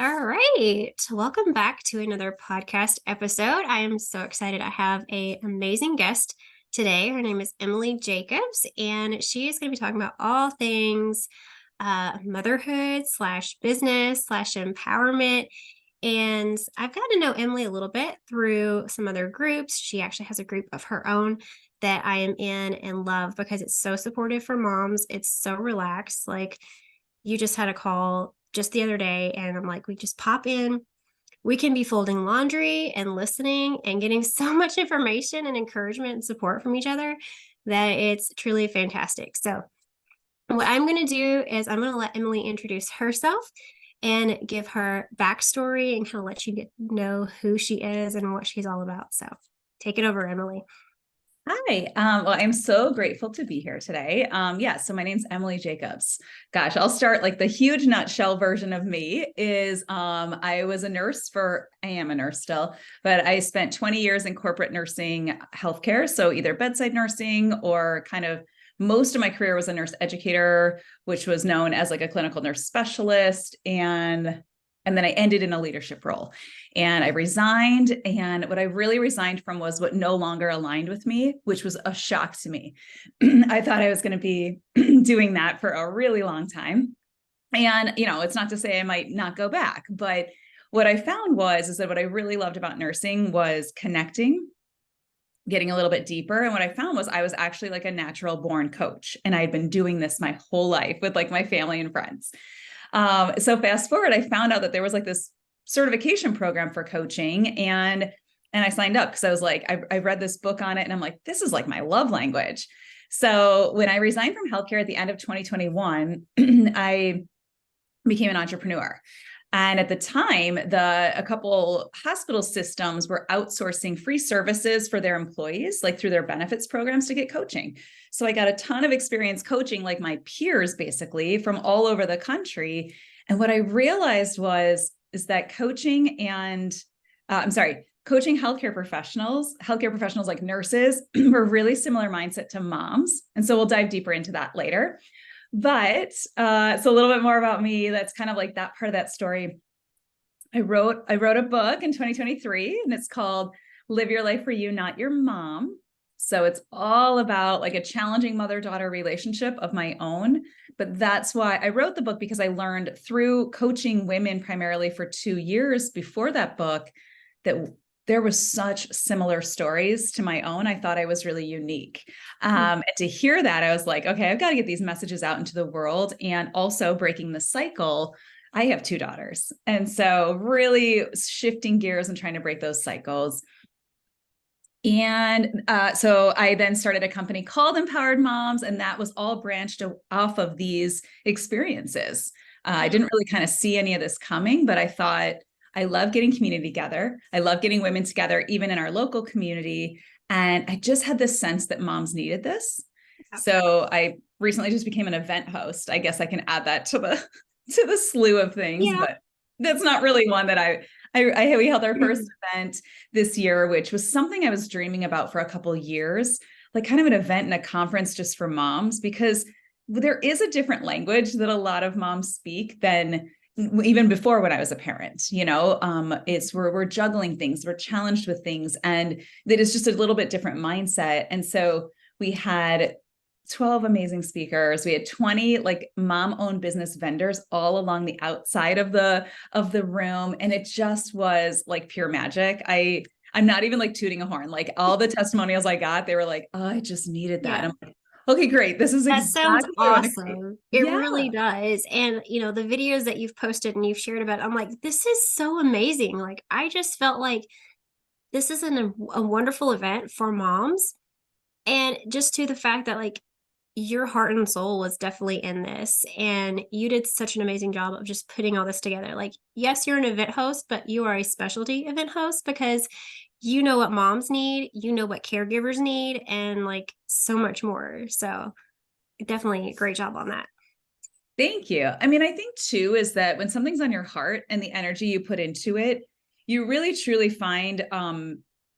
All right. Welcome back to another podcast episode. I am so excited. I have an amazing guest today. Her name is Emily Jacobs, and she is going to be talking about all things motherhood slash business slash empowerment. And I've gotten to know Emily a little bit through some other groups. She actually has a group of her own that I am in and love because it's so supportive for moms. It's so relaxed. Like, you just had a call just the other day, and I'm like, we just pop in. We can be folding laundry and listening and getting so much information and encouragement and support from each other that it's truly fantastic. So, what I'm going to do is I'm going to let Emily introduce herself and give her backstory and kind of let you get to know who she is and what she's all about. So, take it over, Emily. Hi. Well, I'm so grateful to be here today. So my name's Emily Jacobs. Gosh, I'll start like the huge nutshell version of me is I am a nurse still, but I spent 20 years in corporate nursing healthcare. So either bedside nursing or kind of most of my career was a nurse educator, which was known as like a clinical nurse specialist. And then I ended in a leadership role and I resigned. And what I really resigned from was what no longer aligned with me, which was a shock to me. I thought I was going to be doing that for a really long time. And, it's not to say I might not go back, but what I found is that what I really loved about nursing was connecting, getting a little bit deeper. And what I found was I was actually like a natural born coach. And I had been doing this my whole life with like my family and friends. So fast forward, I found out that there was like this certification program for coaching and I signed up because I was like, I read this book on it and I'm like, this is like my love language. So when I resigned from healthcare at the end of 2021, I became an entrepreneur. And at the time, a couple hospital systems were outsourcing free services for their employees, like through their benefits programs to get coaching. So I got a ton of experience coaching like my peers, basically from all over the country. And what I realized is that coaching healthcare professionals like nurses were really similar mindset to moms. And so we'll dive deeper into that later. But so a little bit more about me. That's kind of like that part of that story. I wrote a book in 2023 and it's called Live Your Life for You, Not Your Mom. So it's all about like a challenging mother-daughter relationship of my own. But that's why I wrote the book, because I learned through coaching women primarily for 2 years before that book that there was such similar stories to my own. I thought I was really unique. And to hear that, I was like, okay, I've got to get these messages out into the world. And also breaking the cycle. I have 2 daughters. And so really shifting gears and trying to break those cycles. And so I then started a company called Empowered Moms, and that was all branched off of these experiences. I didn't really kind of see any of this coming, but I thought, I love getting community together. I love getting women together, even in our local community. And I just had this sense that moms needed this. So I recently just became an event host. I guess I can add that to the slew of things, but that's not really one that we held our first event this year, which was something I was dreaming about for a couple of years, like kind of an event and a conference just for moms, because there is a different language that a lot of moms speak than even before when I was a parent. It's we're juggling things, we're challenged with things, and that is just a little bit different mindset. And so we had 12 amazing speakers. We had 20 like mom-owned business vendors all along the outside of the room. And it just was like pure magic. I'm not even like tooting a horn. Like all the testimonials I got, they were like, oh, I just needed that. And I'm like, okay, great. This is That exactly sounds what I want to awesome. create. It Yeah. really does. And, the videos that you've posted and you've shared about, I'm like, this is so amazing. Like, I just felt like this is a wonderful event for moms. And just to the fact that, like, your heart and soul was definitely in this. And you did such an amazing job of just putting all this together. Like, yes, you're an event host, but you are a specialty event host because you know what moms need, you know what caregivers need, and like so much more. So, definitely a great job on that. Thank you. I mean, I think too, is that when something's on your heart and the energy you put into it, you really truly find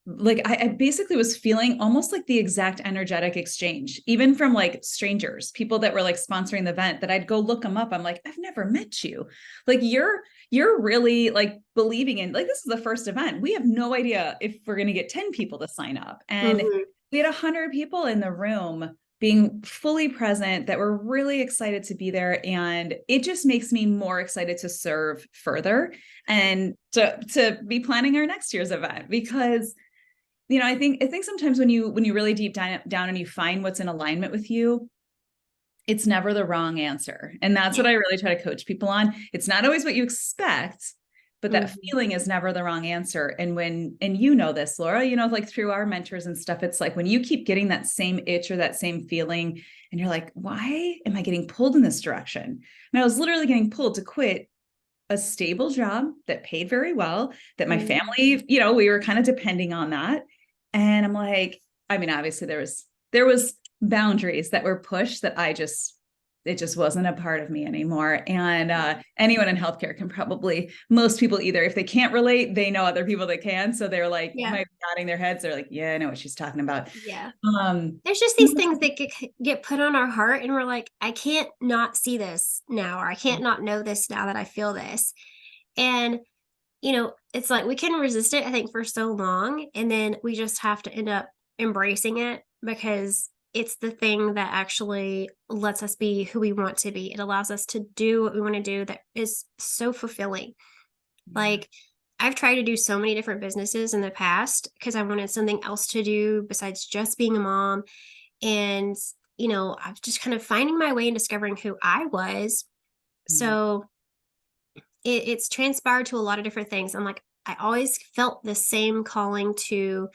like I basically was feeling almost like the exact energetic exchange, even from like strangers, people that were like sponsoring the event, that I'd go look them up. I'm like, I've never met you. Like you're really like believing in, like, this is the first event. We have no idea if we're going to get 10 people to sign up. And Mhm. we had 100 people in the room being fully present that were really excited to be there. And it just makes me more excited to serve further and to be planning our next year's event, because I think sometimes when you really deep down and you find what's in alignment with you, it's never the wrong answer. And that's Yeah. what I really try to coach people on. It's not always what you expect, but that Mhm. feeling is never the wrong answer. And this, Laura, like through our mentors and stuff, it's like when you keep getting that same itch or that same feeling, and you're like, why am I getting pulled in this direction? And I was literally getting pulled to quit a stable job that paid very well, that my Mhm. family, we were kind of depending on that. And I'm like, I mean, obviously there was boundaries that were pushed that it just wasn't a part of me anymore. And anyone in healthcare can probably, most people, either if they can't relate, they know other people that can. So they're like, Yeah. might be nodding their heads. They're like, yeah, I know what she's talking about. Yeah. Um, There's just these things that get put on our heart, and we're like, I can't not see this now, or I can't not know this now that I feel this. And, it's like we can resist it, I think, for so long. And then we just have to end up embracing it because it's the thing that actually lets us be who we want to be. It allows us to do what we want to do that is so fulfilling. yeah. Like, I've tried to do so many different businesses in the past because I wanted something else to do besides just being a mom. And, I was just kind of finding my way and discovering who I was. Mm, So it's transpired to a lot of different things. I'm like, I always felt the same calling to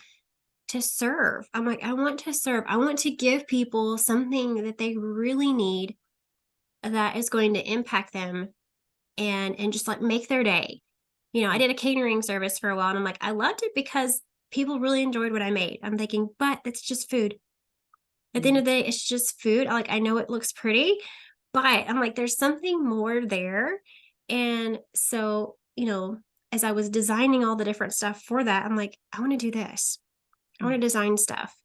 serve. I'm like, I want to serve. I want to give people something that they really need that is going to impact them and just like make their day. I did a catering service for a while, and I'm like, I loved it because people really enjoyed what I made. I'm thinking, but it's just food. At the end mm, of the day, it's just food. I know it looks pretty, but I'm like, there's something more there. And so, as I was designing all the different stuff for that, I'm like, I want to do this. I want to mm, design stuff.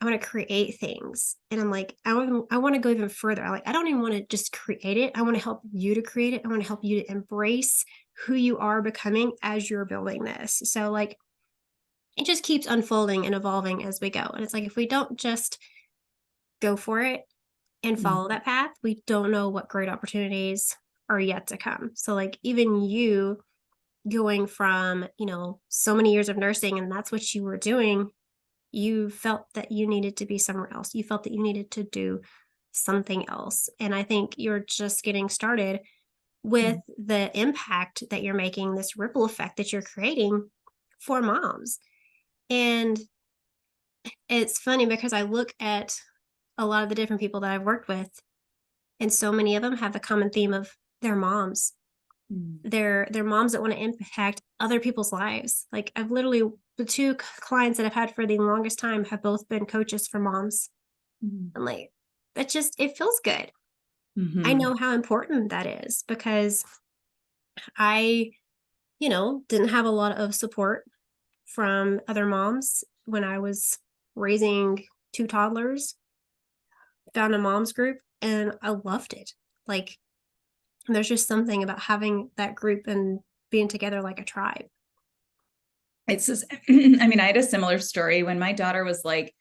I want to create things. And I'm like, I want to go even further. I don't even want to just create it. I want to help you to create it. I want to help you to embrace who you are becoming as you're building this. So, like, it just keeps unfolding and evolving as we go. And it's like, if we don't just go for it and mm, follow that path, we don't know what great opportunities are yet to come. So, like, even you going from, so many years of nursing, and that's what you were doing, you felt that you needed to be somewhere else. You felt that you needed to do something else. And I think you're just getting started with mm, the impact that you're making, this ripple effect that you're creating for moms. And it's funny because I look at a lot of the different people that I've worked with, and so many of them have the common theme of their moms. mm, They're moms that want to impact other people's lives. Like, I've literally, the two clients that I've had for the longest time have both been coaches for moms. mm, I'm like, that just, it feels good. I mhm, know how important that is because I, didn't have a lot of support from other moms when I was raising two toddlers. Found a mom's group and I loved it. Like, there's just something about having that group and being together like a tribe. It's just, I mean, I had a similar story when my daughter was like,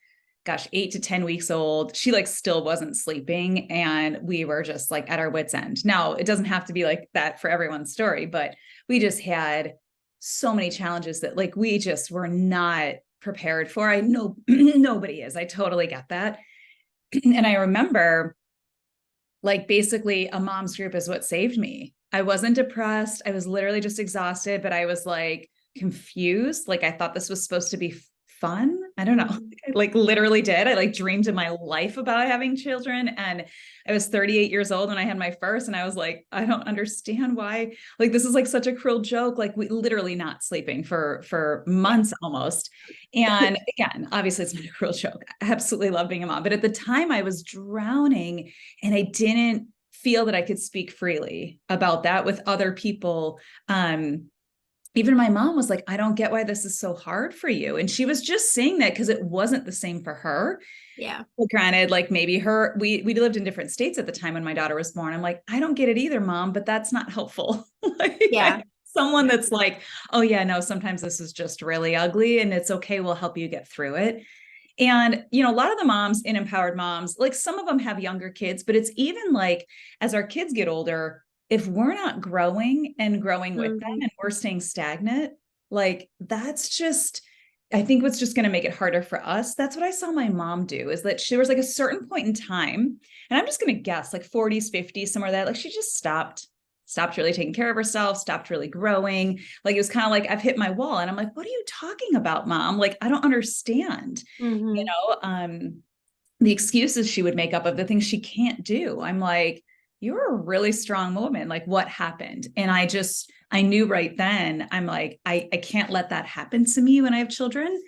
gosh, 8 to 10 weeks old. She like still wasn't sleeping. And we were just like at our wits' end. Now, it doesn't have to be like that for everyone's story, but we just had so many challenges that like we just were not prepared for. I know nobody is. I totally get that. And I remember like basically a mom's group is what saved me. I wasn't depressed. I was literally just exhausted, but I was like confused. Like I thought this was supposed to be fun. I don't know. Mhm. I like literally did. I like dreamed in my life about having children. And I was 38 years old when I had my first. And I was like, I don't understand why. Like this is like such a cruel joke. Like we literally not sleeping for Yeah. months almost. And again, obviously it's not a cruel joke. I absolutely love being a mom. But at the time I was drowning and I didn't feel that I could speak freely about that with other people. even my mom was like, I don't get why this is so hard for you. And she was just saying that because it wasn't the same for her. Yeah. Well, granted, like maybe we lived in different states at the time when my daughter was born. I'm like, I don't get it either, mom, but that's not helpful. Like, Yeah. someone that's like, oh yeah, no, sometimes this is just really ugly and it's okay. We'll help you get through it. And, a lot of the moms in Empowered Moms, like some of them have younger kids, but it's even like as our kids get older, if we're not growing and growing with them Mhm. and we're staying stagnant, like that's just, I think what's just going to make it harder for us. That's what I saw my mom do, is that she was like a certain point in time, and I'm just going to guess like 40s, 50s, somewhere that like she just stopped really taking care of herself, stopped really growing. Like it was kind of like, I've hit my wall. And I'm like, what are you talking about, mom? Like, I don't understand, you Mhm. know, the excuses she would make up of the things she can't do. I'm like, you're a really strong woman. Like, what happened? And I knew right then, I'm like, I can't let that happen to me when I have children.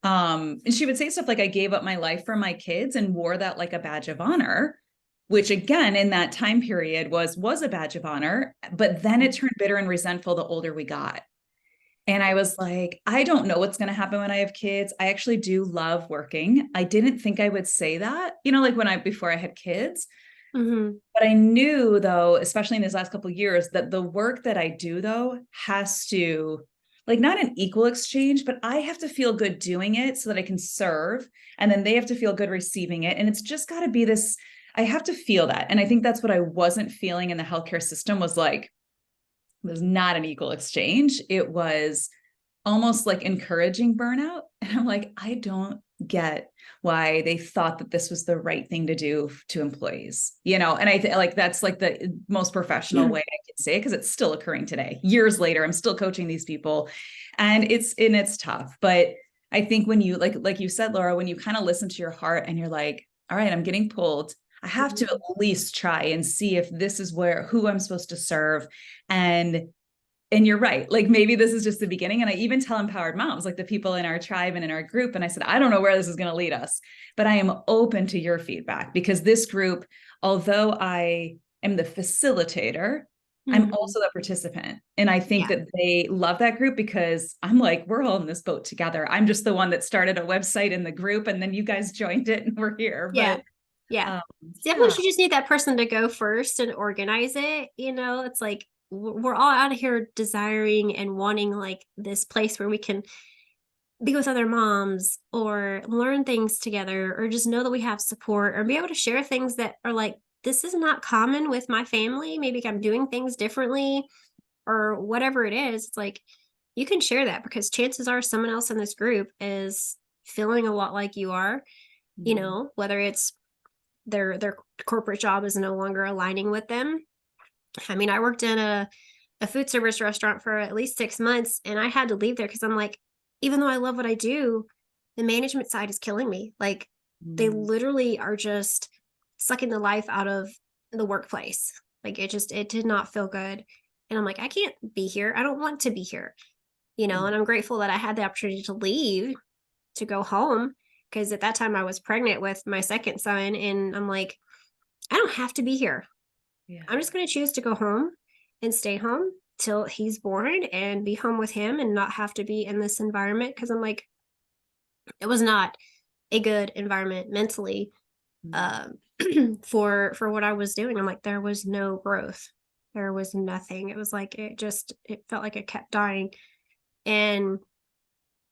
And she would say stuff like, I gave up my life for my kids and wore that like a badge of honor, which again, in that time period was a badge of honor. But then it turned bitter and resentful the older we got. And I was like, I don't know what's going to happen when I have kids. I actually do love working. I didn't think I would say that, like before I had kids. Mhm. But I knew though, especially in these last couple of years, that the work that I do though has to, like, not an equal exchange, but I have to feel good doing it so that I can serve. And then they have to feel good receiving it. And it's just got to be this, I have to feel that. And I think that's what I wasn't feeling in the healthcare system was like, it was not an equal exchange. It was almost like encouraging burnout. And I'm like, I don't get why they thought that this was the right thing to do to employees, and like that's like the most professional way I can say it, because it's still occurring today. Years later, I'm still coaching these people, and it's tough. But I think when you like you said, Laura, when you kind of listen to your heart and you're like, all right, I'm getting pulled. I have to Mhm. at least try and see if this is who I'm supposed to serve. And you're right. Like maybe this is just the beginning. And I even tell Empowered Moms, like the people in our tribe and in our group, and I said, I don't know where this is going to lead us, but I am open to your feedback, because this group, although I am the facilitator, I'm Mhm. also the participant. And I think Yeah. that they love that group, because I'm like, we're all in this boat together. I'm just the one that started a website in the group, and then you guys joined it and we're here. Yeah. But Yeah. um, yeah. Sometimes you just need that person to go first and organize it. It's like we're all out of here desiring and wanting like this place where we can be with other moms or learn things together or just know that we have support or be able to share things that are like, this is not common with my family. Maybe I'm doing things differently or whatever it is. It's like you can share that because chances are someone else in this group is feeling a lot like you are, Mm-hmm. whether it's their corporate job is no longer aligning with them. I mean, I worked in a food service restaurant for at least 6 months and I had to leave there because I'm like, even though I love what I do, the management side is killing me. Like they Mm-hmm. literally are just sucking the life out of the workplace. Like it did not feel good. And I'm like, I can't be here. I don't want to be here, and I'm grateful that I had the opportunity to leave to go home because at that time I was pregnant with my second son and I'm like, I don't have to be here. Yeah. I'm just going to choose to go home and stay home till he's born and be home with him and not have to be in this environment because I'm like, it was not a good environment mentally Mm-hmm. um, for what I was doing. I'm like, there was no growth. There was nothing. It was like it felt like it kept dying. And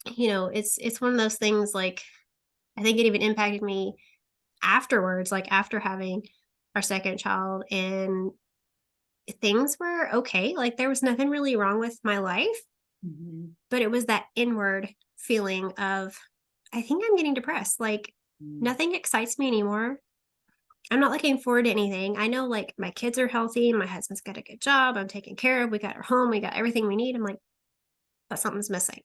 it's one of those things like I think it even impacted me afterwards, like after having our second child and things were okay. Like there was nothing really wrong with my life, Mm-hmm. but it was that inward feeling of, I think I'm getting depressed. Like nothing excites me anymore. I'm not looking forward to anything. I know like my kids are healthy. My husband's got a good job. I'm taken care of. We got our home. We got everything we need. I'm like, but something's missing.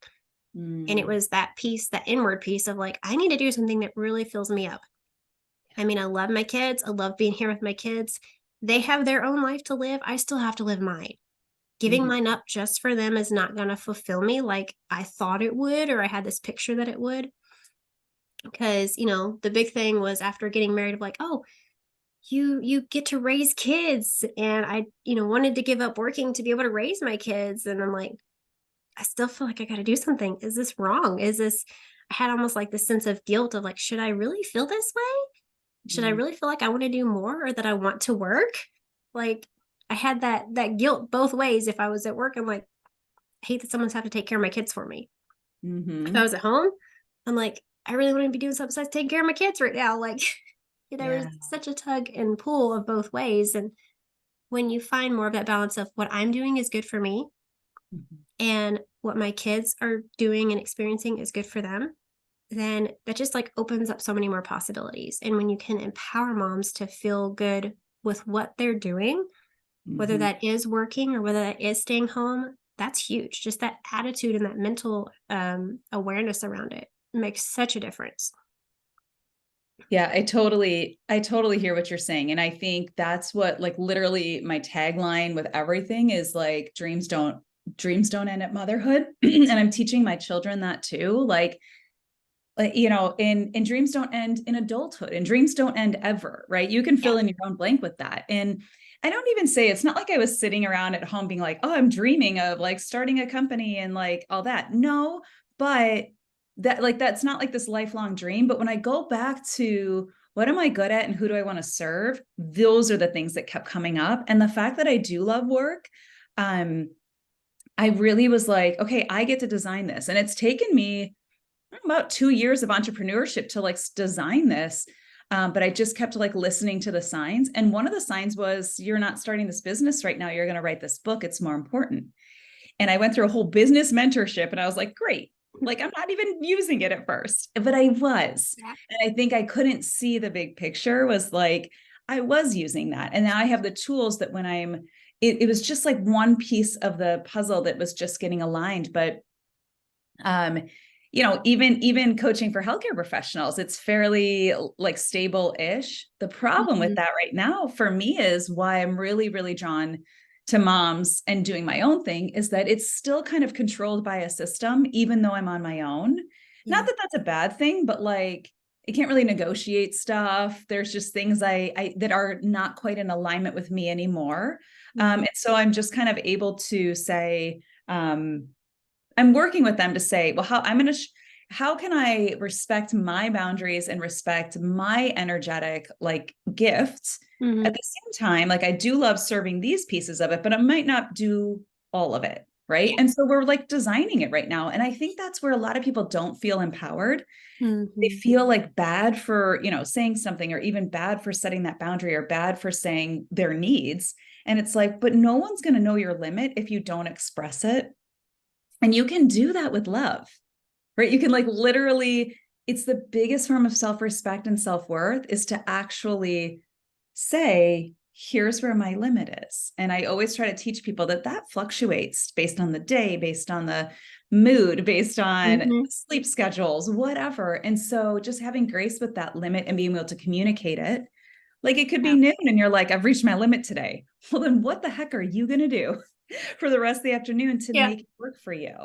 And it Mm-hmm. was that piece, that inward piece of like, I need to do something that really fills me up. I mean, I love my kids. I love being here with my kids. They have their own life to live. I still have to live mine. Giving Mm-hmm. mine up just for them is not going to fulfill me like I thought it would, or I had this picture that it would. Because, the big thing was after getting married, of like, oh, you get to raise kids. And I, wanted to give up working to be able to raise my kids. And I'm like, I still feel like I got to do something. Is this wrong? I had almost like this sense of guilt of like, should I really feel this way? Should I Mm, really feel like I want to do more or that I want to work? Like I had that guilt both ways. If I was at work, I'm like, I hate that someone's have to take care of my kids for me. If I mhm. was at home, I'm like, I really want to be doing something besides taking care of my kids right now. Like there was Yeah. such a tug and pull of both ways. And when you find more of that balance of what I'm doing is good for me Mhm. and what my kids are doing and experiencing is good for them, then that just like opens up so many more possibilities. And when you can empower moms to feel good with what they're doing, whether Mhm. that is working or whether that is staying home, that's huge. Just that attitude and that mental awareness around it makes such a difference. Yeah, I totally hear what you're saying. And I think that's what like literally my tagline with everything is like dreams don't end at motherhood. And I'm teaching my children that too. Like you know, and dreams don't end in adulthood and dreams don't end ever, right? You can Yeah. fill in your own blank with that. And I don't even say it's not like I was sitting around at home being like, oh, I'm dreaming of like starting a company and like all that. No, but that like that's not like this lifelong dream. But when I go back to what am I good at and who do I want to serve, those are the things that kept coming up. And the fact that I do love work, um, I really was like, okay, I get to design this. And it's taken me about 2 years of entrepreneurship to like design this. But I just kept like listening to the signs. And one of the signs was, you're not starting this business right now. You're going to write this book. It's more important. And I went through a whole business mentorship and I was like, great. Like, I'm not even using it at first, but I was. Yeah. And I think I couldn't see the big picture was like, I was using that. And now I have the tools that when it was just like one piece of the puzzle that was just getting aligned. But um you know, even coaching for healthcare professionals, it's fairly like stable-ish. The problem with Mhm. that right now for me is why I'm really drawn to moms and doing my own thing is that it's still kind of controlled by a system even though I'm on my own. Not Yeah. that that's a bad thing, but like I can't really negotiate stuff. There's just things I that are not quite in alignment with me anymore. Mhm. And so I'm just kind of able to say I'm working with them to say, well, how can I respect my boundaries and respect my energetic like gifts at Mhm. the same time? Like I do love serving these pieces of it, but I might not do all of it. Right. Yeah. And so we're like designing it right now. And I think that's where a lot of people don't feel empowered. They Mhm. feel like bad for, you know, saying something or even bad for setting that boundary or bad for saying their needs. And it's like, but no one's going to know your limit if you don't express it. And you can do that with love, right? You can like literally, it's the biggest form of self-respect and self-worth is to actually say, here's where my limit is. And I always try to teach people that that fluctuates based on the day, based on the mood, based on Mhm. sleep schedules, whatever. And so just having grace with that limit and being able to communicate it. Like it could be Yeah. noon and you're like, I've reached my limit today. Well, then what the heck are you going to do for the rest of the afternoon to Yeah. make it work for you?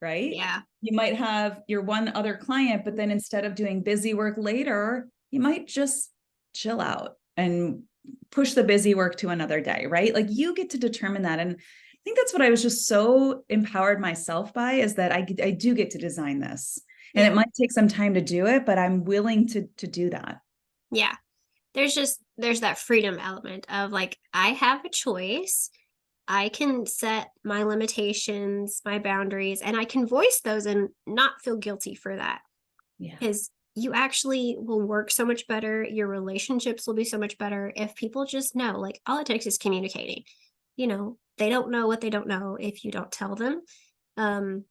Right? Yeah. You might have your one other client, but then instead of doing busy work later, you might just chill out and push the busy work to another day, right? Like you get to determine that. And I think that's what I was just so empowered myself by is that I do get to design this. And it Yeah. might take some time to do it, but I'm willing to do that. Yeah. There's that freedom element of like I have a choice. I can set my limitations, my boundaries, and I can voice those and not feel guilty for that. Yeah. Because you actually will work so much better. Your relationships will be so much better if people just know, like, all it takes is communicating. They don't know what they don't know if you don't tell them. Um,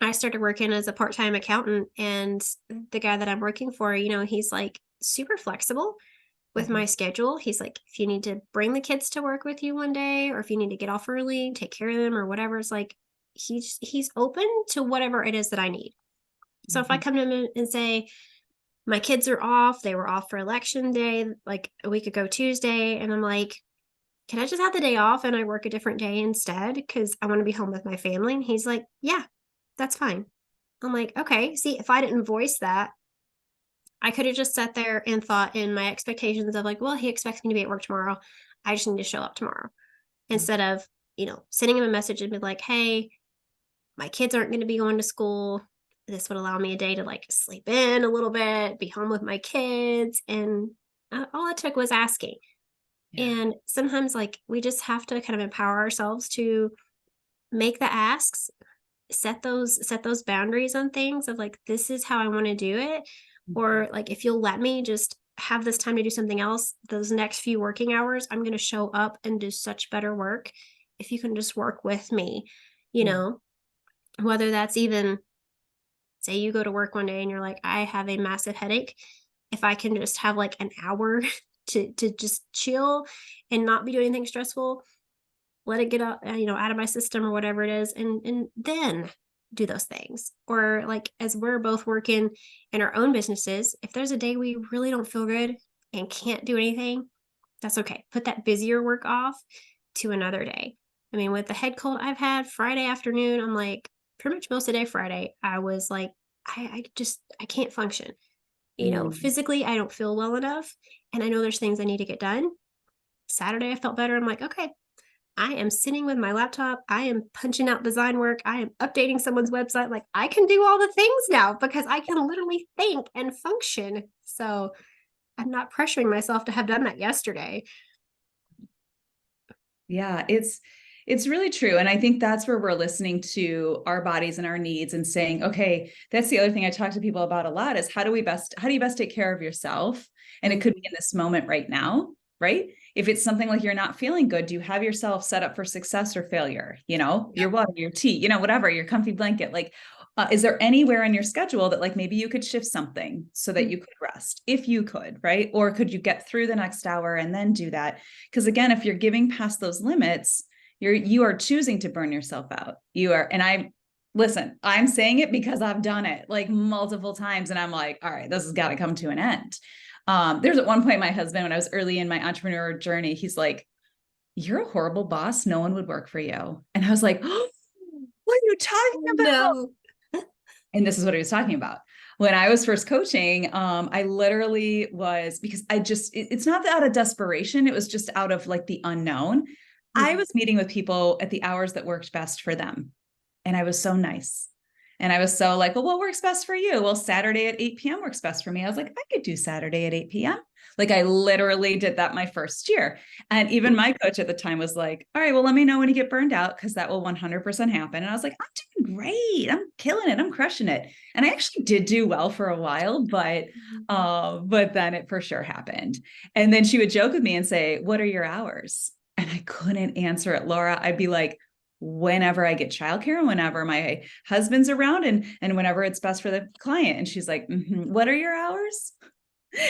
I started working as a part time accountant, and the guy that I'm working for, he's like super flexible with my Mhm. schedule. He's like, if you need to bring the kids to work with you one day, or if you need to get off early, take care of them, or whatever, it's like he's open to whatever it is that I need. So if I Mhm. come to him and say, my kids are off, they were off for election day like a week ago Tuesday, and I'm like, can I just have the day off and I work a different day instead? Because I want to be home with my family. And he's like, yeah, that's fine. I'm like, okay, see, if I didn't voice that, I could have just sat there and thought in my expectations of like, well, he expects me to be at work tomorrow. I just need to show up tomorrow. Instead of, sending him a message and be like, hey, my kids aren't going to be going to school. This would allow me a day to like sleep in a little bit, be home with my kids. And all it took was asking. Yeah. And sometimes, like, we just have to kind of empower ourselves to make the asks, set those boundaries on things of like, this is how I want to do it. Mhm. Or like, if you'll let me just have this time to do something else, those next few working hours, I'm going to show up and do such better work. If you can just work with me, you Yeah. know, whether that's even, say you go to work one day and you're like, I have a massive headache. If I can just have like an hour to just chill and not be doing anything stressful, let it get out, out of my system or whatever it is, and then do those things. Or like, as we're both working in our own businesses, if there's a day we really don't feel good and can't do anything, that's okay. Put that busier work off to another day. I mean, with the head cold I've had Friday afternoon, I'm like, pretty much most of the day Friday, I was like, I can't function. Mm. Physically, I don't feel well enough. And I know there's things I need to get done. Saturday, I felt better. I'm like, okay, I am sitting with my laptop. I am punching out design work. I am updating someone's website. Like, I can do all the things now because I can literally think and function. So I'm not pressuring myself to have done that yesterday. Yeah, it's really true. And I think that's where we're listening to our bodies and our needs and saying, okay, that's the other thing I talk to people about a lot is how do you best take care of yourself? And it could be Mhm. in this moment right now, right? If it's something like you're not feeling good, do you have yourself set up for success or failure? Your Yep. water, your tea, whatever, your comfy blanket. Like, is there anywhere in your schedule that like maybe you could shift something so that you could rest if you could, right? Or could you get through the next hour and then do that? Because again, if you're giving past those limits, you are choosing to burn yourself out. You are, and I listen, I'm saying it because I've done it like multiple times. And I'm like, all right, this has got to come to an end. There's at one point, my husband, when I was early in my entrepreneur journey, he's like, you're a horrible boss. No one would work for you. And I was like, oh, what are you talking about? No. And this is what he was talking about. When I was first coaching, I literally was because it's not out of desperation. It was just out of like the unknown. I Mhm. was meeting with people at the hours that worked best for them. And I was so nice. And I was so like, well, what works best for you? Well, Saturday at 8 p.m. works best for me. I was like, I could do Saturday at 8 p.m. Like I literally did that my first year. And even my coach at the time was like, all right, well, let me know when you get burned out because that will 100% happen. And I was like, I'm doing great. I'm killing it. I'm crushing it. And I actually did do well for a while, but then it for sure happened. And then she would joke with me and say, what are your hours? And I couldn't answer it, Laura. I'd be like, whenever I get childcare and whenever my husband's around and whenever it's best for the client. And she's like, what are your hours?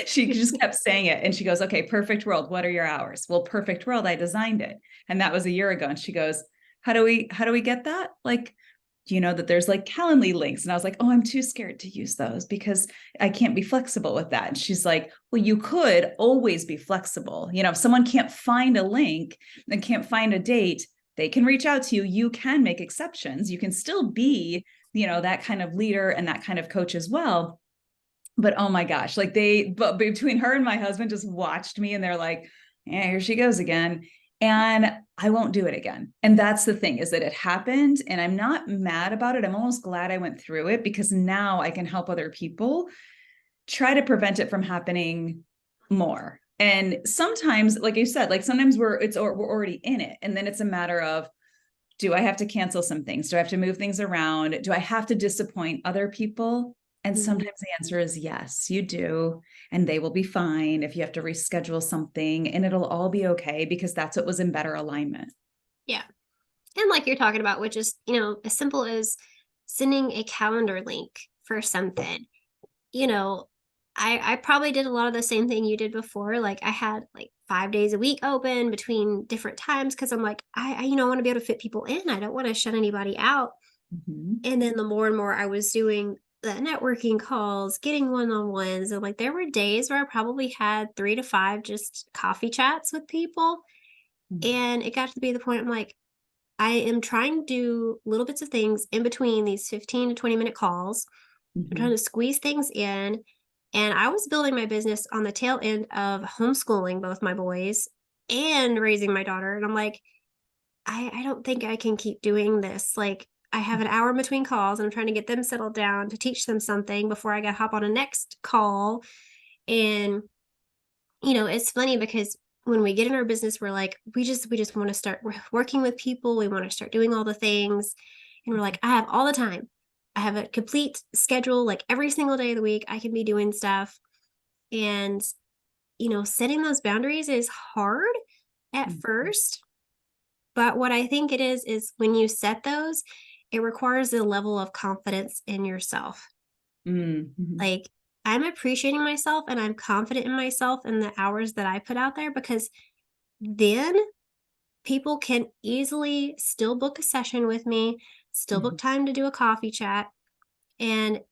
She just kept saying it. And she goes, okay, perfect world. What are your hours? Well, perfect world. I designed it. And that was a year ago. And she goes, how do we get that? Like, do you know that there's like Calendly links? And I was like, oh, I'm too scared to use those because I can't be flexible with that. And she's like, well, you could always be flexible. If someone can't find a link and can't find a date, they can reach out to you. You can make exceptions. You can still be, that kind of leader and that kind of coach as well. But oh my gosh, like but between her and my husband just watched me and they're like, yeah, here she goes again. And I won't do it again. And that's the thing is that it happened and I'm not mad about it. I'm almost glad I went through it because now I can help other people try to prevent it from happening more. And sometimes, like you said, like sometimes we're already in it. And then it's a matter of, do I have to cancel some things? Do I have to move things around? Do I have to disappoint other people? And Mhm. sometimes the answer is yes, you do. And they will be fine if you have to reschedule something and it'll all be okay because that's what was in better alignment. Yeah. And like you're talking about, which is, as simple as sending a calendar link for something. you know, I probably did a lot of the same thing you did before. Like, I had like 5 days a week open between different times because I'm like, I want to be able to fit people in. I don't want to shut anybody out. Mhm. And then the more and more I was doing the networking calls, getting one-on-ones, and like there were days where I probably had 3 to 5 just coffee chats with people. Mhm. And it got to be the point I'm like, I am trying to do little bits of things in between these 15 to 20-minute calls. I'm trying Mhm. to squeeze things in. And I was building my business on the tail end of homeschooling both my boys and raising my daughter. And I'm like, I don't think I can keep doing this. Like, I have an hour in between calls and I'm trying to get them settled down to teach them something before I got to hop on a next call. And, it's funny because when we get in our business, we're like, we just want to start working with people. We want to start doing all the things. And we're like, I have all the time. I have a complete schedule, like every single day of the week, I can be doing stuff. And, setting those boundaries is hard at Mhm. first. But what I think it is when you set those, it requires a level of confidence in yourself. Mm, mhm, Like, I'm appreciating myself and I'm confident in myself and the hours that I put out there because then people can easily still book a session with me, still book mhm, time to do a coffee chat, and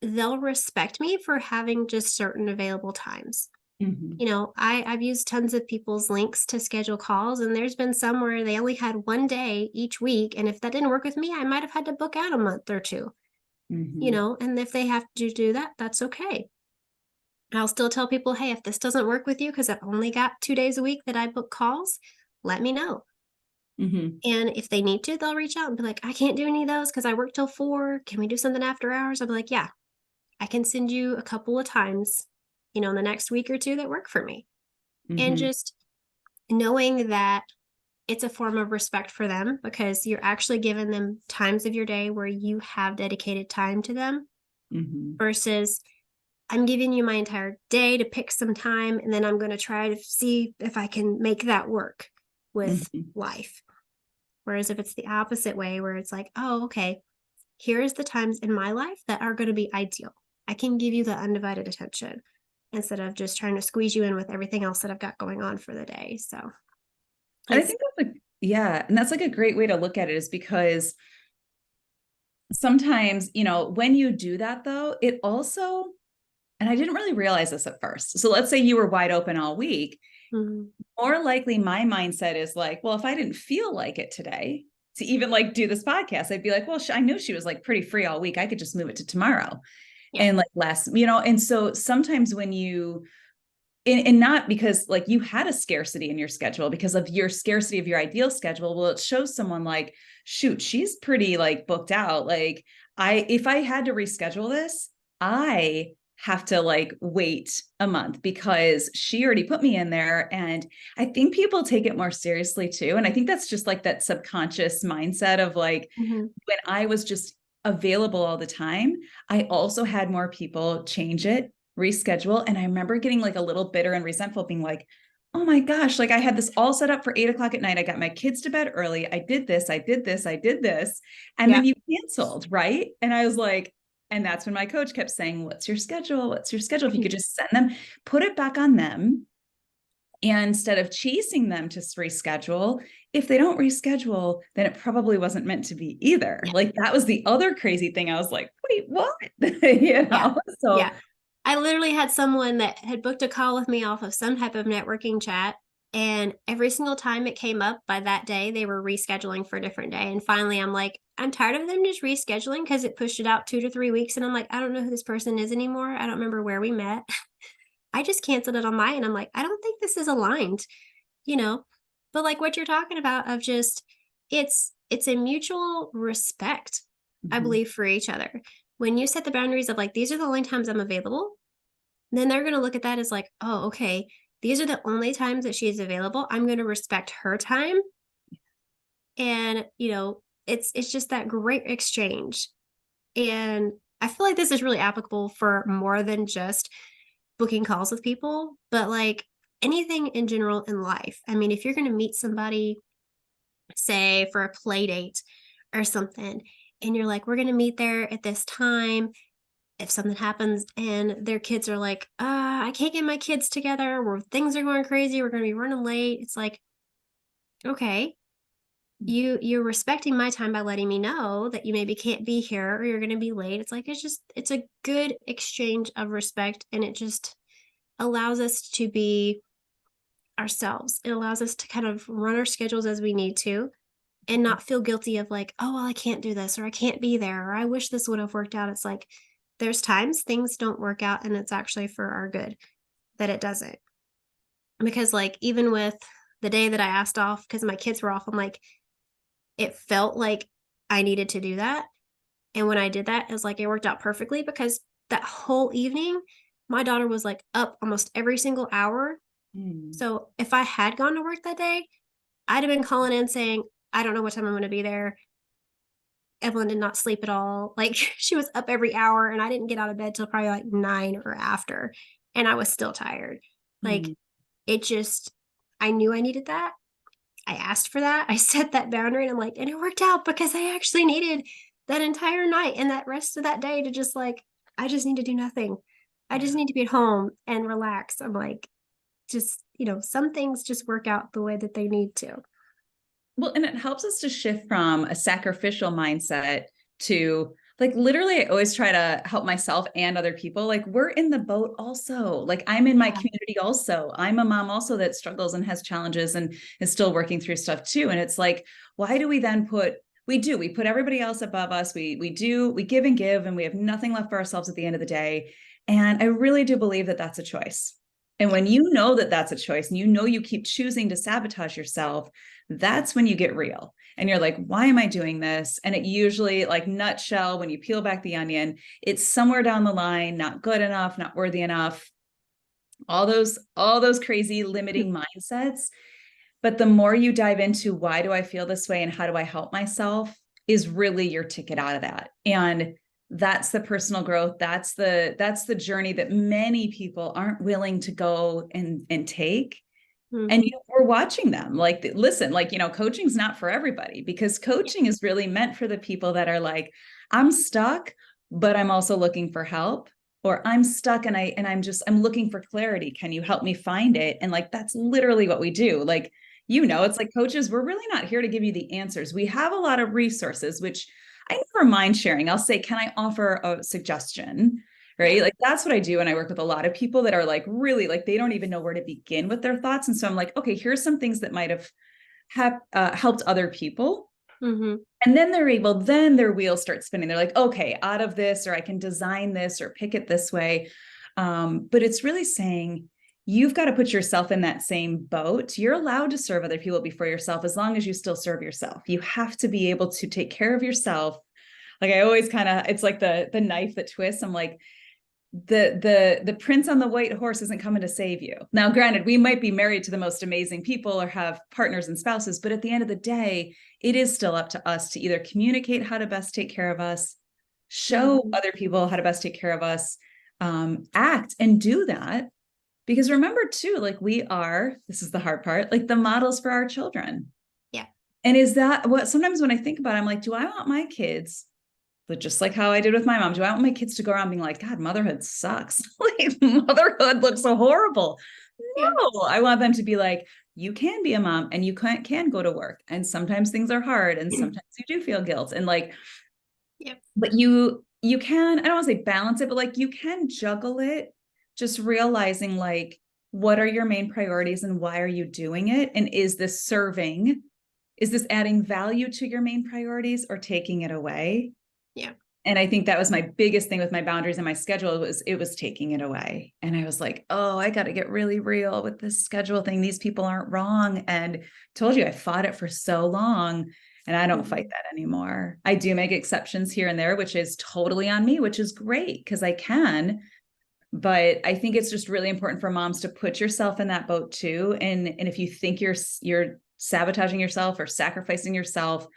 they'll respect me for having just certain available times. mhm, I've used tons of people's links to schedule calls, and there's been some where they only had one day each week. And if that didn't work with me, I might have had to book out a month or two, mhm, and if they have to do that, that's okay. I'll still tell people, hey, if this doesn't work with you, because I've only got 2 days a week that I book calls, let me know. mhm, And if they need to, they'll reach out and be like, I can't do any of those because I work till 4. Can we do something after hours? I'll be like, yeah, I can send you a couple of times, in the next week or two that work for me. And mhm, just knowing that it's a form of respect for them because you're actually giving them times of your day where you have dedicated time to them mhm, versus I'm giving you my entire day to pick some time and then I'm going to try to see if I can make that work with mhm, life. Whereas if it's the opposite way where it's like, oh, okay, here's the times in my life that are going to be ideal. I can give you the undivided attention instead of just trying to squeeze you in with everything else that I've got going on for the day. So and I it's, think that's like, yeah, and that's like a great way to look at it is because sometimes, when you do that though, it also, and I didn't really realize this at first. So let's say you were wide open all week. mhm, More likely my mindset is like, well, if I didn't feel like it today to even like do this podcast, I'd be like, well, I knew she was like pretty free all week. I could just move it to tomorrow yeah. and like less, and so sometimes when you, and not because like you had a scarcity in your schedule because of your scarcity of your ideal schedule. Well, it shows someone like, shoot, she's pretty like booked out. Like if I had to reschedule this, I have to like wait a month because she already put me in there. And I think people take it more seriously too. And I think that's just like that subconscious mindset of like, Mhm. when I was just available all the time, I also had more people change it, reschedule. And I remember getting like a little bitter and resentful, being like, oh my gosh, like I had this all set up for 8 o'clock at night. I got my kids to bed early. I did this, I did this, I did this. And Yeah. then you canceled, right? And I was like, and that's when my coach kept saying, what's your schedule? What's your schedule? If you could just send them, put it back on them. And instead of chasing them to reschedule, if they don't reschedule, then it probably wasn't meant to be either. Yeah. Like that was the other crazy thing. I was like, wait, what? Yeah. So Yeah. I literally had someone that had booked a call with me off of some type of networking chat. And every single time it came up by that day, they were rescheduling for a different day. And finally, I'm like, I'm tired of them just rescheduling because it pushed it out 2 to 3 weeks. And I'm like, I don't know who this person is anymore. I don't remember where we met. I just canceled it on my end. I'm like, I don't think this is aligned, you know? But like what you're talking about of just it's a mutual respect, I mhm, believe, for each other. When you set the boundaries of like, these are the only times I'm available, then they're gonna look at that as like, oh, okay, these are the only times that she is available. I'm gonna respect her time. And it's just that great exchange. And I feel like this is really applicable for more than just booking calls with people, but like anything in general in life. I mean, if you're going to meet somebody, say for a play date or something, and you're like, we're going to meet there at this time. If something happens and their kids are like, I can't get my kids together, where things are going crazy, we're going to be running late. It's like, okay, you're respecting my time by letting me know that you maybe can't be here or you're going to be late. It's like it's a good exchange of respect, and it just allows us to be ourselves. It allows us to kind of run our schedules as we need to and not feel guilty of like, oh, well, I can't do this or I can't be there or I wish this would have worked out. It's like there's times things don't work out and it's actually for our good that it doesn't. Because like even with the day that I asked off because my kids were off, I'm like, it felt like I needed to do that. And when I did that, it was like it worked out perfectly because that whole evening, my daughter was like up almost every single hour. Mm. So if I had gone to work that day, I'd have been calling in saying, I don't know what time I'm going to be there. Evelyn did not sleep at all. Like she was up every hour and I didn't get out of bed till probably like 9 or after. And I was still tired. Like Mm. it just, I knew I needed that. I asked for that. I set that boundary and I'm like, and it worked out because I actually needed that entire night and that rest of that day to just like, I just need to do nothing. I just Yeah. need to be at home and relax. I'm like, just, some things just work out the way that they need to. Well, and it helps us to shift from a sacrificial mindset to like literally, I always try to help myself and other people. Like, we're in the boat also. Like, I'm in my Yeah. community also. I'm a mom also that struggles and has challenges and is still working through stuff too. And it's like, why do we then we put everybody else above us. We give and give, and we have nothing left for ourselves at the end of the day. And I really do believe that that's a choice. And Yeah. when you know that that's a choice and you know you keep choosing to sabotage yourself, that's when you get real and you're like, why am I doing this? And it usually, like, nutshell, when you peel back the onion, it's somewhere down the line, not good enough, not worthy enough, all those crazy limiting mindsets. But the more you dive into why do I feel this way and how do I help myself is really your ticket out of that. And that's the personal growth. That's the journey that many people aren't willing to go and take. And Mm-hmm. we're watching them. Like, listen, like, coaching's not for everybody, because Yeah. coaching is really meant for the people that are like, I'm stuck, but I'm also looking for help. Or I'm stuck and I'm looking for clarity. Can you help me find it? And like, that's literally what we do. Like, Yeah. it's like, coaches, we're really not here to give you the answers. We have a lot of resources, which I never mind sharing. I'll say, can I offer a suggestion? Yeah. Right? Like, that's what I do. And I work with a lot of people that are like, really, like, they don't even know where to begin with their thoughts. And so I'm like, okay, here's some things that might have helped other people. Mm-hmm. And then then their wheels start spinning. They're like, okay, out of this, or I can design this or pick it this way. But it's really saying, you've got to put yourself in that same boat. You're allowed to serve other people before yourself, as long as you still serve yourself. You have to be able to take care of yourself. Like, I always kind of, it's like the knife that twists. I'm like, the prince on the white horse isn't coming to save you. Now, granted, we might be married to the most amazing people or have partners and spouses, but at the end of the day, it is still up to us to either communicate how to best take care of us, show Mm-hmm. other people how to best take care of us, act and do that. Because remember too, like, this is the hard part, like, the models for our children. Yeah. And is that what, sometimes when I think about it, I'm like, do I want my kids, but just like how I did with my mom, do I want my kids to go around being like, God, motherhood sucks. Like, motherhood looks so horrible. Yeah. No, I want them to be like, you can be a mom and you can go to work. And sometimes things are hard and sometimes you do feel guilt. And like, Yep. but you can, I don't want to say balance it, but like, you can juggle it, just realizing like, what are your main priorities and why are you doing it? And is this serving? Is this adding value to your main priorities or taking it away? Yeah. And I think that was my biggest thing with my boundaries and my schedule, was it was taking it away. And I was like, oh, I got to get really real with this schedule thing. These people aren't wrong. And told you, I fought it for so long and I don't fight Mm-hmm. that anymore. I do make exceptions here and there, which is totally on me, which is great because I can. But I think it's just really important for moms to put yourself in that boat too. And if you think you're sabotaging yourself or sacrificing yourself,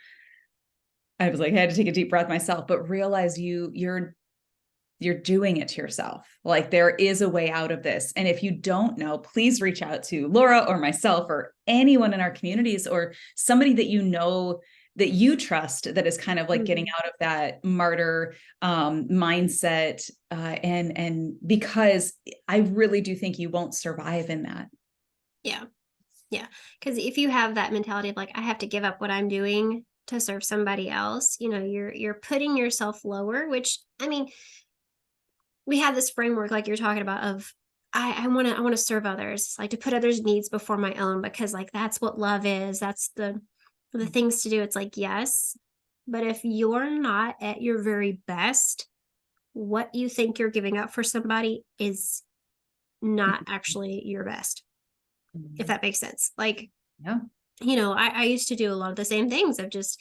I was like, I had to take a deep breath myself, but realize you're doing it to yourself. Like, there is a way out of this. And if you don't know, please reach out to Laura or myself or anyone in our communities or somebody that you know that you trust that is kind of like getting Mm-hmm. out of that martyr mindset. And because I really do think you won't survive in that. Yeah. Yeah. Because if you have that mentality of like, I have to give up what I'm doing to serve somebody else, you're putting yourself lower, which I mean, we have this framework like you're talking about of I want to serve others, like to put others' needs before my own, because like that's what love is. That's the things to do. It's like, yes, but if you're not at your very best, what you think you're giving up for somebody is not actually your best, if that makes sense. Like, Yeah. I used to do a lot of the same things of just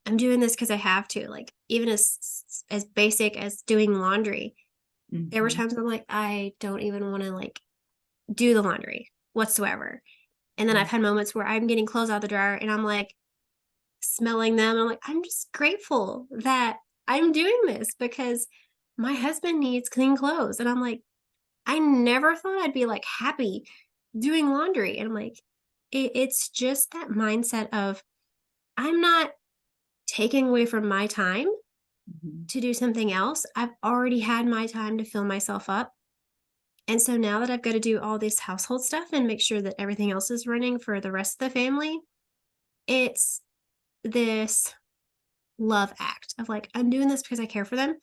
I'm doing this because I have to. Like, even as basic as doing laundry, there were Mhm. times I'm like, I don't even want to like do the laundry whatsoever. And then I've had moments where I'm getting clothes out of the dryer and I'm like smelling them. I'm like, I'm just grateful that I'm doing this because my husband needs clean clothes. And I'm like, I never thought I'd be like happy doing laundry. And I'm like, it's just that mindset of I'm not taking away from my time Mhm. to do something else. I've already had my time to fill myself up. And so now that I've got to do all this household stuff and make sure that everything else is running for the rest of the family, it's this love act of like, I'm doing this because I care for them.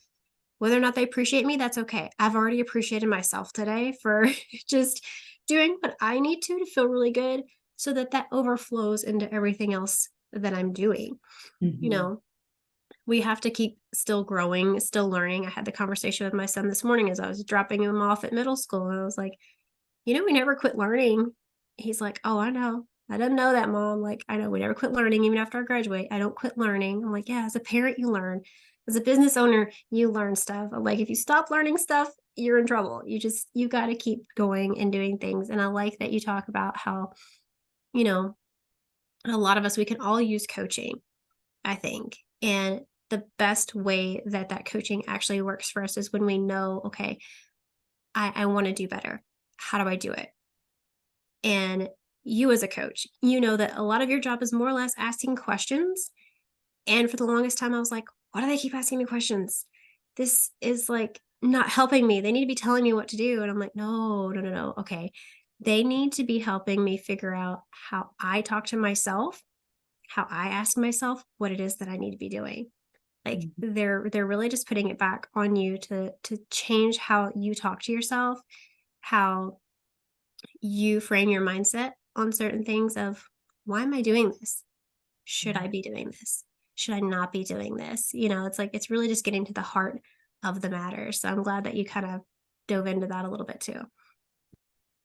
Whether or not they appreciate me, that's okay. I've already appreciated myself today for just doing what I need to feel really good so that that overflows into everything else that I'm doing. You Mhm. know, we have to keep still growing, still learning. I had the conversation with my son this morning as I was dropping him off at middle school. And I was like, we never quit learning. He's like, oh, I know. I didn't know that, mom. Like, I know we never quit learning, even after I graduate. I don't quit learning. I'm like, yeah, as a parent, you learn. As a business owner, you learn stuff. I'm like, if you stop learning stuff, you're in trouble. You got to keep going and doing things. And I like that you talk about how, you know, a lot of us, we can all use coaching, I think. And the best way that that coaching actually works for us is when we know, okay, I want to do better. How do I do it? And you, as a coach, you know that a lot of your job is more or less asking questions. And for the longest time, I was like, why do they keep asking me questions? This is like not helping me. They need to be telling me what to do. And I'm like, no, no, no, no. Okay. They need to be helping me figure out how I talk to myself, how I ask myself what it is that I need to be doing. Like Mhm. they're really just putting it back on you to change how you talk to yourself, how you frame your mindset on certain things of, why am I doing this? Should I be doing this? Should I not be doing this? It's like it's really just getting to the heart of the matter. So I'm glad that you kind of dove into that a little bit too.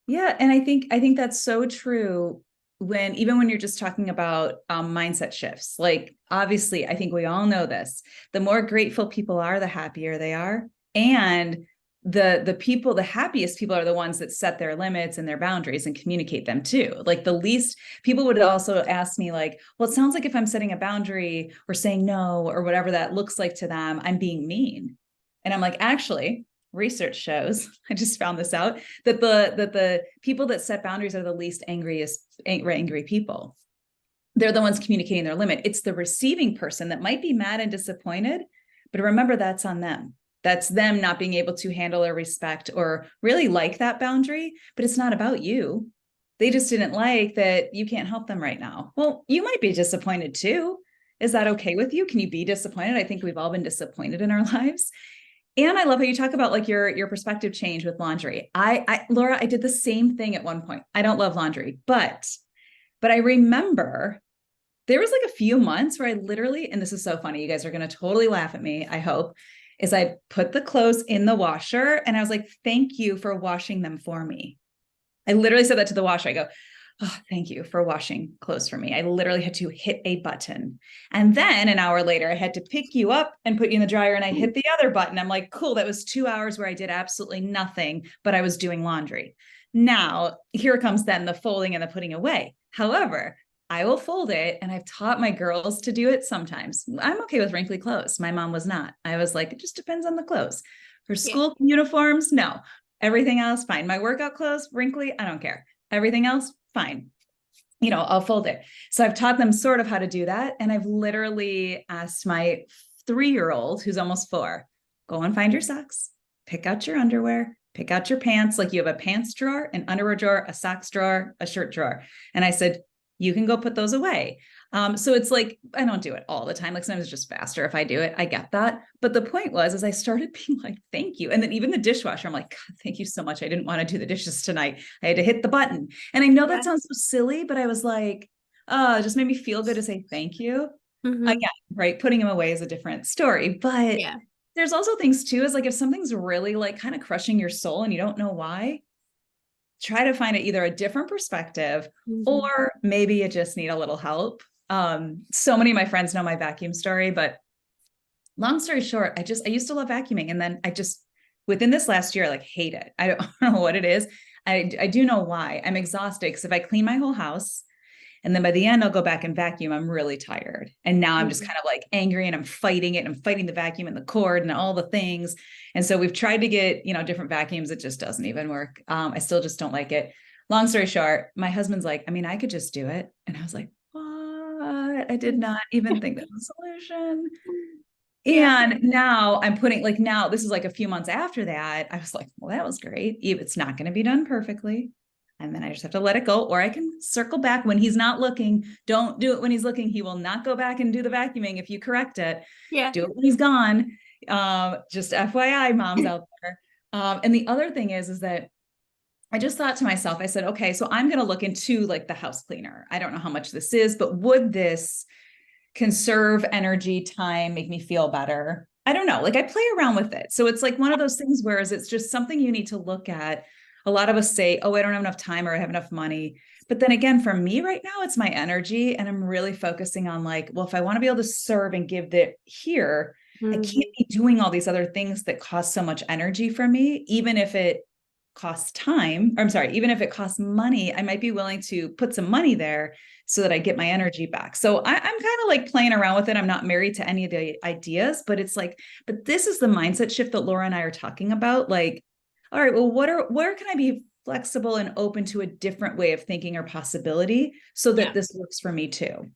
Yeah, and I think that's so true when even when you're just talking about mindset shifts. Like obviously, I think we all know this. The more grateful people are, the happier they are, and the happiest people are the ones that set their limits and their boundaries and communicate them too. Like the least people would also ask me like, well, it sounds like if I'm setting a boundary or saying no or whatever that looks like to them, I'm being mean. And I'm like, actually, research shows, I just found this out, that the people that set boundaries are the least angry people. They're the ones communicating their limit. It's the receiving person that might be mad and disappointed, but remember that's on them. That's them not being able to handle or respect or really like that boundary, but it's not about you. They just didn't like that you can't help them right now. Well, you might be disappointed too. Is that okay with you? Can you be disappointed? I think we've all been disappointed in our lives. And I love how you talk about like your perspective change with laundry. Laura, I did the same thing at one point. I don't love laundry, but I remember there was like a few months where I literally, and this is so funny, you guys are going to totally laugh at me, I hope, is I put the clothes in the washer and I was like, thank you for washing them for me. I literally said that to the washer. I go, oh, thank you for washing clothes for me. I literally had to hit a button. And then an hour later, I had to pick you up and put you in the dryer and I hit the other button. I'm like, cool, that was 2 hours where I did absolutely nothing, but I was doing laundry. Now, here comes then the folding and the putting away. However, I will fold it and I've taught my girls to do it sometimes. I'm okay with wrinkly clothes. My mom was not. I was like, it just depends on the clothes. For Yeah. school uniforms, no. Everything else, fine. My workout clothes, wrinkly, I don't care. Everything else, fine. I'll fold it. So I've taught them sort of how to do that. And I've literally asked my 3-year-old, who's almost 4, go and find your socks, pick out your underwear, pick out your pants. Like you have a pants drawer, an underwear drawer, a socks drawer, a shirt drawer. And I said, you can go put those away. So it's like, I don't do it all the time. Like sometimes it's just faster if I do it. I get that. But the point was, is I started being like, thank you. And then even the dishwasher, I'm like, God, thank you so much. I didn't want to do the dishes tonight. I had to hit the button. And I know that Yeah. sounds so silly, but I was like, oh, it just made me feel good to say thank you. Hmm. Again, right? Putting them away is a different story. But Yeah. there's also things too, is like if something's really like kind of crushing your soul and you don't know why, try to find it either a different perspective Hmm. or maybe you just need a little help. So many of my friends know my vacuum story, but long story short, I used to love vacuuming. And then I just, within this last year, like hate it. I don't know what it is. I do know why. I'm exhausted because if I clean my whole house and then by the end, I'll go back and vacuum, I'm really tired. And now I'm just Mhm. kind of like angry and I'm fighting it and I'm fighting the vacuum and the cord and all the things. And so we've tried to get, different vacuums. It just doesn't even work. I still just don't like it. Long story short, my husband's like, I mean, I could just do it. And I was like, what? I did not even think that was a solution. Yeah. And now I'm putting like now this is like a few months after that. I was like, well, that was great. It's not going to be done perfectly. And then I just have to let it go, or I can circle back when he's not looking. Don't do it when he's looking. He will not go back and do the vacuuming if you correct it. Yeah. Do it when he's gone. Just FYI, moms out there. And the other thing is that I just thought to myself, I said, okay, so I'm going to look into like the house cleaner. I don't know how much this is, but would this conserve energy, time, make me feel better? I don't know. Like I play around with it. So it's like one of those things, whereas it's just something you need to look at. A lot of us say, oh, I don't have enough time or I have enough money. But then again, for me right now, it's my energy. And I'm really focusing on like, well, if I want to be able to serve and give that here, I Mhm. can't be doing all these other things that cost so much energy for me, even if it costs time. Or I'm sorry, even if it costs money, I might be willing to put some money there so that I get my energy back. So I'm kind of like playing around with it. I'm not married to any of the ideas, but it's like, but this is the mindset shift that Laura and I are talking about. Like, all right, well, where can I be flexible and open to a different way of thinking or possibility so that Yeah. this works for me too?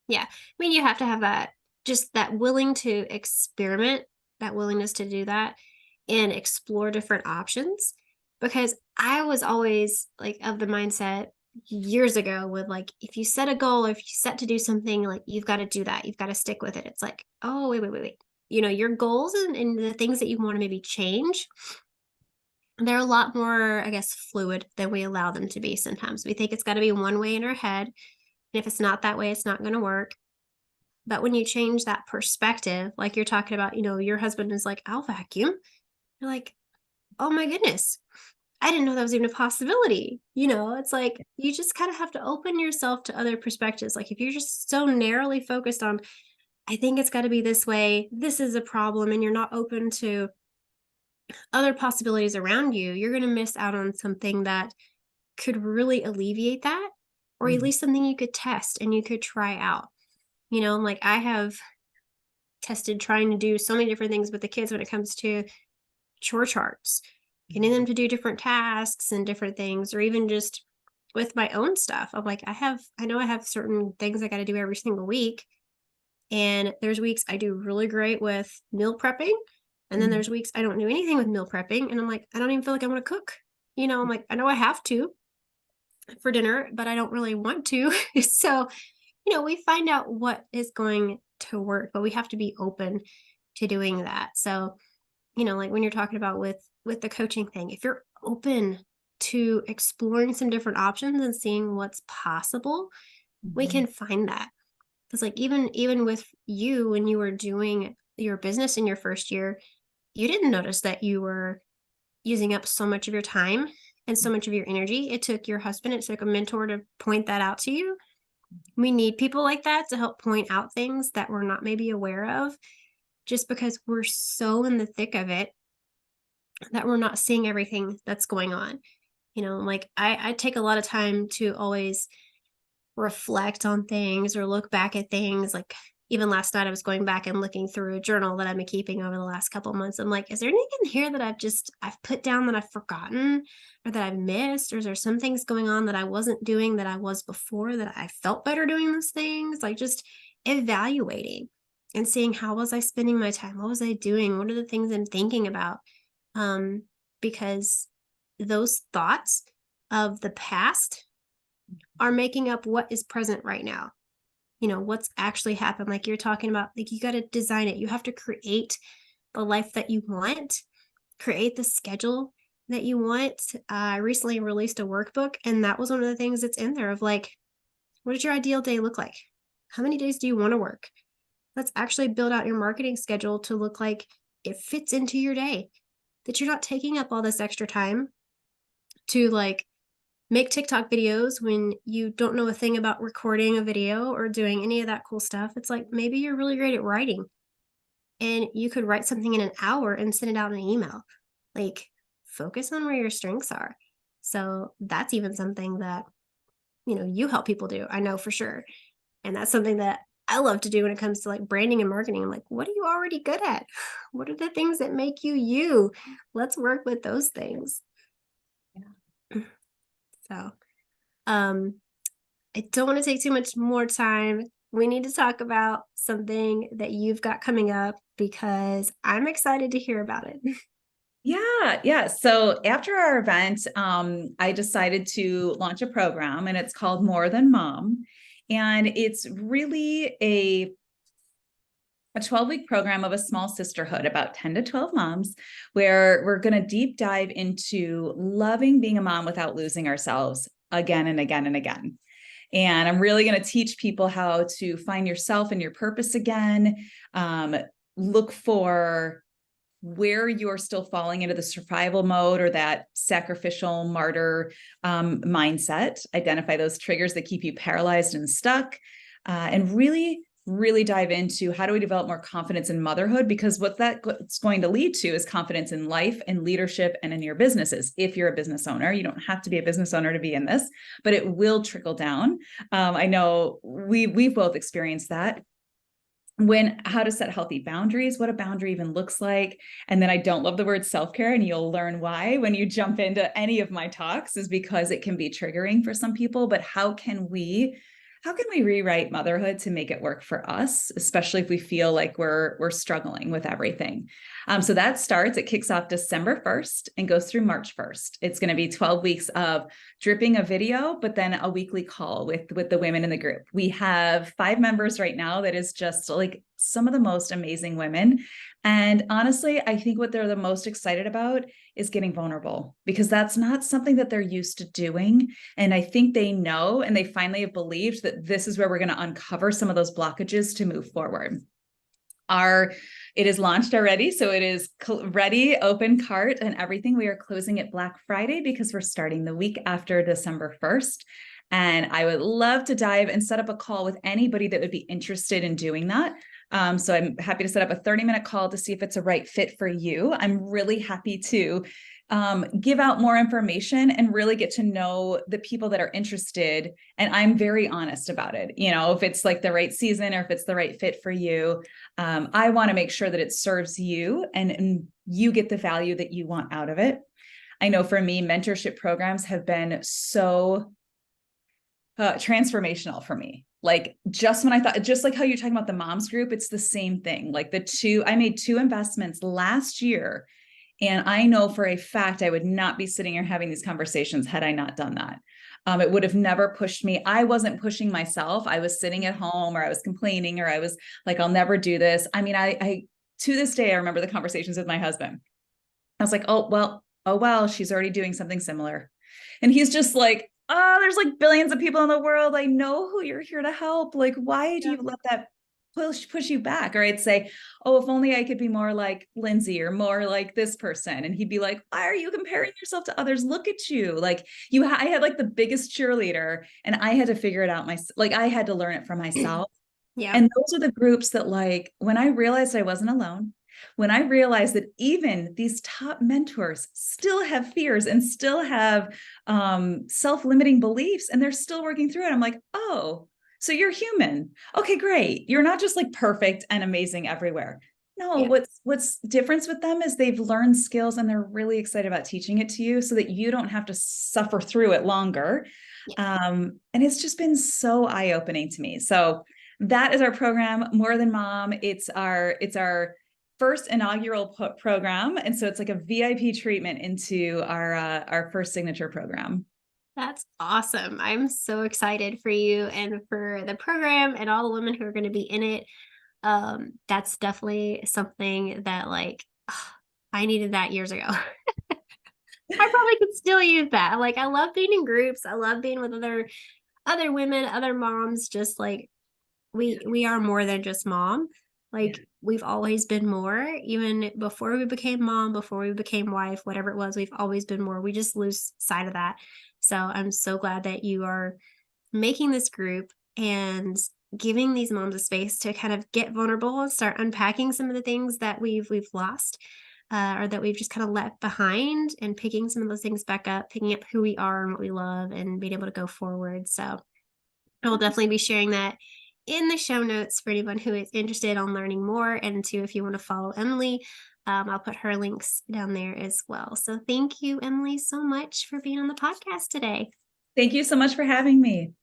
Yeah. I mean, you have to have that, just that willing to experiment, that willingness to do that and explore different options. Because I was always like of the mindset years ago with like, if you set a goal or if you set to do something, like you've got to do that, you've got to stick with it. It's like, oh, wait. Your goals and the things that you want to maybe change, they're a lot more, I guess, fluid than we allow them to be sometimes. We think it's got to be one way in our head. And if it's not that way, it's not going to work. But when you change that perspective, like you're talking about, your husband is like, I'll vacuum. You're like, oh my goodness, I didn't know that was even a possibility. It's like you just kind of have to open yourself to other perspectives. Like if you're just so narrowly focused on, I think it's got to be this way, this is a problem, and you're not open to other possibilities around you, you're going to miss out on something that could really alleviate that, or at Mm-hmm. least something you could test and you could try out. Like I have tested trying to do so many different things with the kids when it comes to chore charts, getting them to do different tasks and different things, or even just with my own stuff. I'm like, I know I have certain things I got to do every single week. And there's weeks I do really great with meal prepping. And then Mm-hmm. there's weeks I don't do anything with meal prepping. And I'm like, I don't even feel like I want to cook. I'm like, I know I have to for dinner, but I don't really want to. So, we find out what is going to work, but we have to be open to doing that. So, like when you're talking about with the coaching thing, if you're open to exploring some different options and seeing what's possible, we Mm-hmm. can find that. Because like even with you when you were doing your business in your first year, you didn't notice that you were using up so much of your time and so much of your energy. It took your husband, it took a mentor to point that out to you. We need people like that to help point out things that we're not maybe aware of, just because we're so in the thick of it that we're not seeing everything that's going on. Like I take a lot of time to always reflect on things or look back at things. Like even last night, I was going back and looking through a journal that I've been keeping over the last couple of months. I'm like, is there anything in here that I've put down that I've forgotten or that I've missed? Or is there some things going on that I wasn't doing that I was before that I felt better doing those things? Like just evaluating and seeing how was I spending my time? What was I doing? What are the things I'm thinking about? Um, because those thoughts of the past are making up what is present right now. What's actually happened. Like you're talking about, like you got to design it. You have to create the life that you want, create the schedule that you want. I recently released a workbook, and that was one of the things that's in there of like, what does your ideal day look like? How many days do you want to work? Let's actually build out your marketing schedule to look like it fits into your day, that you're not taking up all this extra time to like make TikTok videos when you don't know a thing about recording a video or doing any of that cool stuff. It's like maybe you're really great at writing and you could write something in an hour and send it out in an email. Like, focus on where your strengths are. So that's even something that, you help people do. I know for sure. And that's something that I love to do when it comes to like branding and marketing. I'm like, what are you already good at? What are the things that make you you? Let's work with those things. So, um, I don't want to take too much more time. We need to talk about something that you've got coming up because I'm excited to hear about it. Yeah, yeah. So after our event, I decided to launch a program and it's called More Than Mom. And it's really a 12-week program of a small sisterhood, about 10 to 12 moms, where we're going to deep dive into loving being a mom without losing ourselves again and again and again. And I'm really going to teach people how to find yourself and your purpose again, look for where you're still falling into the survival mode or that sacrificial martyr mindset, identify those triggers that keep you paralyzed and stuck, and really dive into how do we develop more confidence in motherhood, because what that's going to lead to is confidence in life and leadership and in your businesses. If you're a business owner, you don't have to be a business owner to be in this, but it will trickle down. I know we've both experienced that. How to set healthy boundaries, what a boundary even looks like. And then I don't love the word self-care, and you'll learn why when you jump into any of my talks, is because it can be triggering for some people. But how can we rewrite motherhood to make it work for us, especially if we feel like we're struggling with everything? So it kicks off December 1st and goes through March 1st. It's going to be 12 weeks of dripping a video, but then a weekly call with the women in the group. We have 5 members right now that is just like some of the most amazing women. And honestly, I think what they're the most excited about is getting vulnerable, because that's not something that they're used to doing. And I think they know, and they finally have believed that this is where we're going to uncover some of those blockages to move forward. It is launched already, so it is ready, open cart and everything. We are closing it Black Friday because we're starting the week after December 1st. And I would love to dive and set up a call with anybody that would be interested in doing that. So I'm happy to set up a 30-minute call to see if it's a right fit for you. I'm really happy to give out more information and really get to know the people that are interested. And I'm very honest about it. If it's like the right season or if it's the right fit for you, I want to make sure that it serves you and you get the value that you want out of it. I know for me, mentorship programs have been so transformational for me. Like just when I thought, just like how you're talking about the moms group, it's the same thing. Like I made 2 investments last year. And I know for a fact I would not be sitting here having these conversations had I not done that. It would have never pushed me. I wasn't pushing myself. I was sitting at home, or I was complaining, or I was like, I'll never do this. I mean, I to this day, I remember the conversations with my husband. I was like, oh, well, she's already doing something similar. And he's just like, oh, there's like billions of people in the world. I know who you're here to help. Like, why do you let that push you back? Or I'd say, oh, if only I could be more like Lindsay or more like this person. And he'd be like, why are you comparing yourself to others? Look at you. Like I had like the biggest cheerleader, and I had to figure it out I had to learn it for myself. Yeah. And those are the groups that, like, when I realized I wasn't alone, when I realized that even these top mentors still have fears and still have self-limiting beliefs, and they're still working through it, I'm like, oh, so you're human. Okay, great. You're not just like perfect and amazing everywhere. No, Yeah. what's difference with them is they've learned skills and they're really excited about teaching it to you so that you don't have to suffer through it longer. Yeah. And it's just been so eye-opening to me. So that is our program, More Than Mom. It's our first inaugural program. And so it's like a VIP treatment into our first signature program. That's awesome. I'm so excited for you and for the program and all the women who are going to be in it. That's definitely something that like I needed that years ago. I probably could still use that. Like I love being in groups. I love being with other women, other moms, just like we are more than just mom. Like Yeah. we've always been more, even before we became mom, before we became wife, whatever it was, we've always been more. We just lose sight of that. So I'm so glad that you are making this group and giving these moms a space to kind of get vulnerable and start unpacking some of the things that we've lost, or that we've just kind of left behind, and picking some of those things back up, picking up who we are and what we love, and being able to go forward. So I will definitely be sharing that in the show notes for anyone who is interested on learning more. And too, if you want to follow Emily, I'll put her links down there as well. So thank you, Emily, so much for being on the podcast today. Thank you so much for having me.